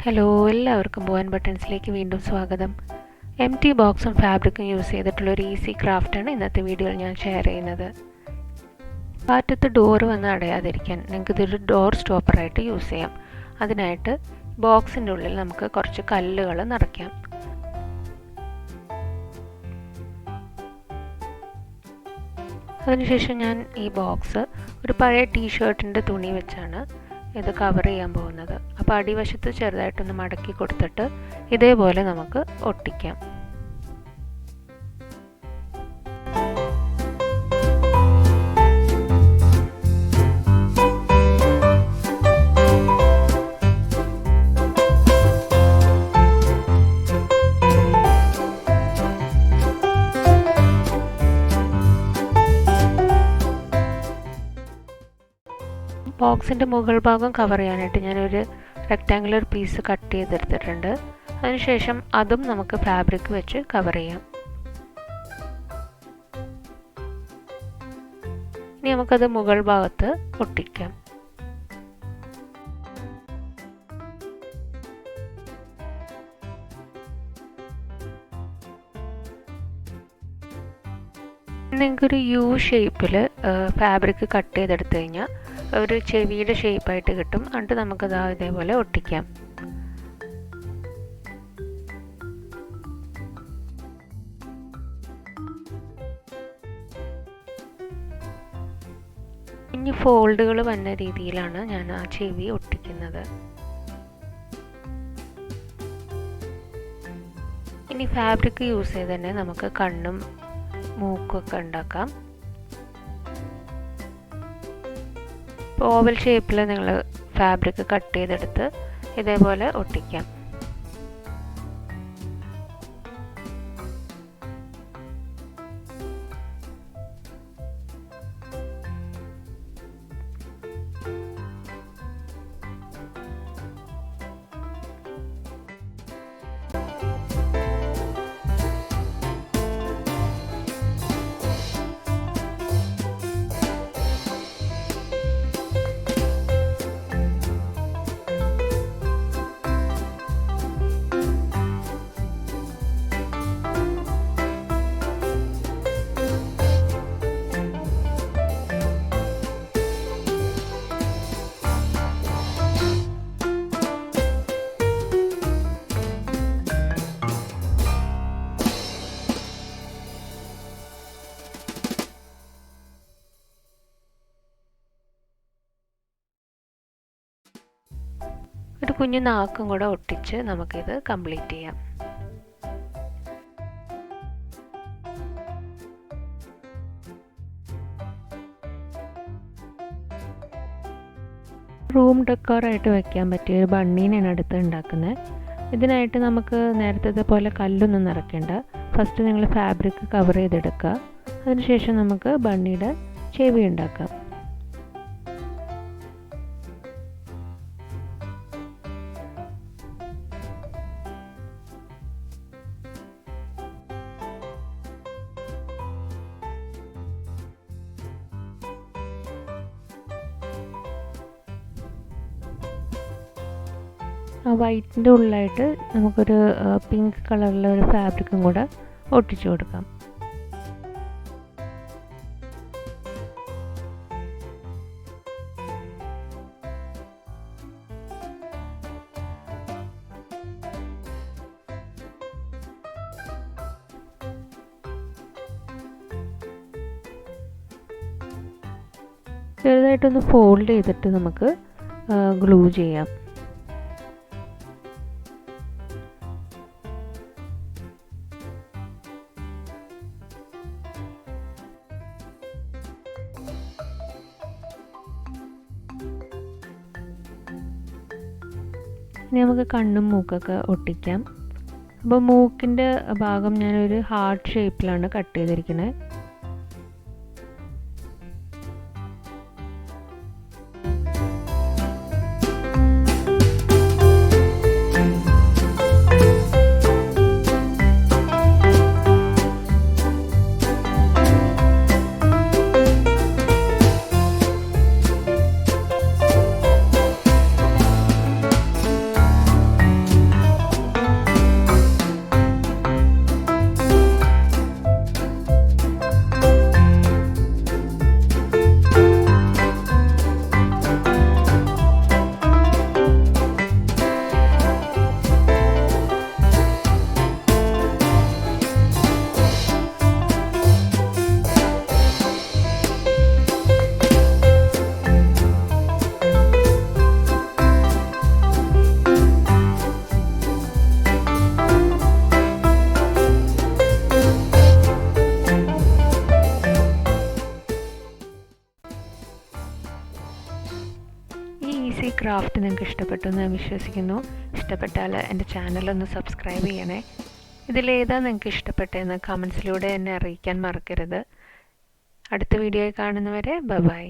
Hello, എല്ലാവർക്കും Bowen ബട്ടൺസിലേക്ക് വീണ്ടും സ്വാഗതം. എം ടി ബോക്സും ഫാബ്രിക്കും യൂസ് ചെയ്തിട്ടുള്ളൊരു ഈസി ക്രാഫ്റ്റാണ് ഇന്നത്തെ വീഡിയോയിൽ ഞാൻ ഷെയർ ചെയ്യുന്നത്. കാറ്റത്ത് ഡോറ് വന്ന് അടയാതിരിക്കാൻ നിങ്ങൾക്കിതൊരു ഡോർ സ്റ്റോപ്പറായിട്ട് യൂസ് ചെയ്യാം. അതിനായിട്ട് ബോക്സിൻ്റെ ഉള്ളിൽ നമുക്ക് കുറച്ച് കല്ലുകൾ നിറയ്ക്കാം. അതിനുശേഷം ഞാൻ ഈ ബോക്സ് ഒരു പഴയ ടീഷർട്ടിൻ്റെ തുണി വെച്ചാണ് ഇത് കവർ ചെയ്യാൻ പോകുന്നത്. അപ്പോൾ അടിവശത്ത് ചെറുതായിട്ടൊന്ന് മടക്കി കൊടുത്തിട്ട് ഇതേപോലെ നമുക്ക് ഒട്ടിക്കാം. ബോക്സിൻ്റെ മുകൾ ഭാഗം കവർ ചെയ്യാനായിട്ട് ഞാനൊരു റെക്റ്റാങ്കുലർ പീസ് കട്ട് ചെയ്തെടുത്തിട്ടുണ്ട്. അതിനുശേഷം അതും നമുക്ക് ഫാബ്രിക് വെച്ച് കവർ ചെയ്യാം. ഇനി നമുക്കത് മുകൾ ഭാഗത്ത് ഒട്ടിക്കാം. നിങ്ങൾക്കൊരു യു ഷേപ്പിൽ ഫാബ്രിക് കട്ട് ചെയ്തെടുത്ത് കഴിഞ്ഞാൽ ഒരു ചെവിയുടെ ഷേപ്പായിട്ട് കിട്ടും. എന്നിട്ട് നമുക്കത് ഇതേപോലെ ഒട്ടിക്കാം. ഇനി ഫോൾഡുകൾ വന്ന രീതിയിലാണ് ഞാൻ ആ ചെവി ഒട്ടിക്കുന്നത്. ഇനി ഫാബ്രിക് യൂസ് ചെയ്ത് തന്നെ നമുക്ക് കണ്ണും മൂക്കൊക്കെ ഉണ്ടാക്കാം. ഓവൽ ഷേപ്പിൽ നിങ്ങൾ ഫാബ്രിക് കട്ട് ചെയ്തെടുത്ത് ഇതേപോലെ ഒട്ടിക്കാം. ഒരു കുഞ്ഞു നാക്കും കൂടെ ഒട്ടിച്ച് നമുക്കിത് കംപ്ലീറ്റ് ചെയ്യാം. റൂം ഡെക്കോറായിട്ട് വെക്കാൻ പറ്റിയ ഒരു ബണ്ണീനാണ് അടുത്ത് ഉണ്ടാക്കുന്നത്. ഇതിനായിട്ട് നമുക്ക് നേരത്തെ പോലെ കല്ലൊന്നും നിറയ്ക്കേണ്ട. ഫസ്റ്റ് നിങ്ങൾ ഫാബ്രിക് കവർ ചെയ്തെടുക്കുക. അതിനുശേഷം നമുക്ക് ബണ്ണിയുടെ ചെവി ഉണ്ടാക്കാം. ആ വൈറ്റിൻ്റെ ഉള്ളിലായിട്ട് നമുക്കൊരു പിങ്ക് കളറിലുള്ള ഒരു ഫാബ്രിക്കും കൂടെ ഒട്ടിച്ചു കൊടുക്കാം. ചെറുതായിട്ടൊന്ന് ഫോൾഡ് ചെയ്തിട്ട് നമുക്ക് ഗ്ലൂ ചെയ്യാം. ഇനി നമുക്ക് കണ്ണും മൂക്കൊക്കെ ഒട്ടിക്കാം. അപ്പോൾ മൂക്കിൻ്റെ ഭാഗം ഞാനൊരു ഹാർട്ട് ഷേപ്പിലാണ് കട്ട് ചെയ്തിരിക്കുന്നത്. ക്രാഫ്റ്റ് നിങ്ങൾക്ക് ഇഷ്ടപ്പെട്ടു എന്ന് ഞാൻ വിശ്വസിക്കുന്നു. ഇഷ്ടപ്പെട്ടാൽ എൻ്റെ ചാനലൊന്ന് സബ്സ്ക്രൈബ് ചെയ്യണേ. ഇതിലേതാണ് നിങ്ങൾക്ക് ഇഷ്ടപ്പെട്ടതെന്ന് കമൻസിലൂടെ എന്നെ അറിയിക്കാൻ മറക്കരുത്. അടുത്ത വീഡിയോയിൽ കാണുന്നവരെ ബൈ.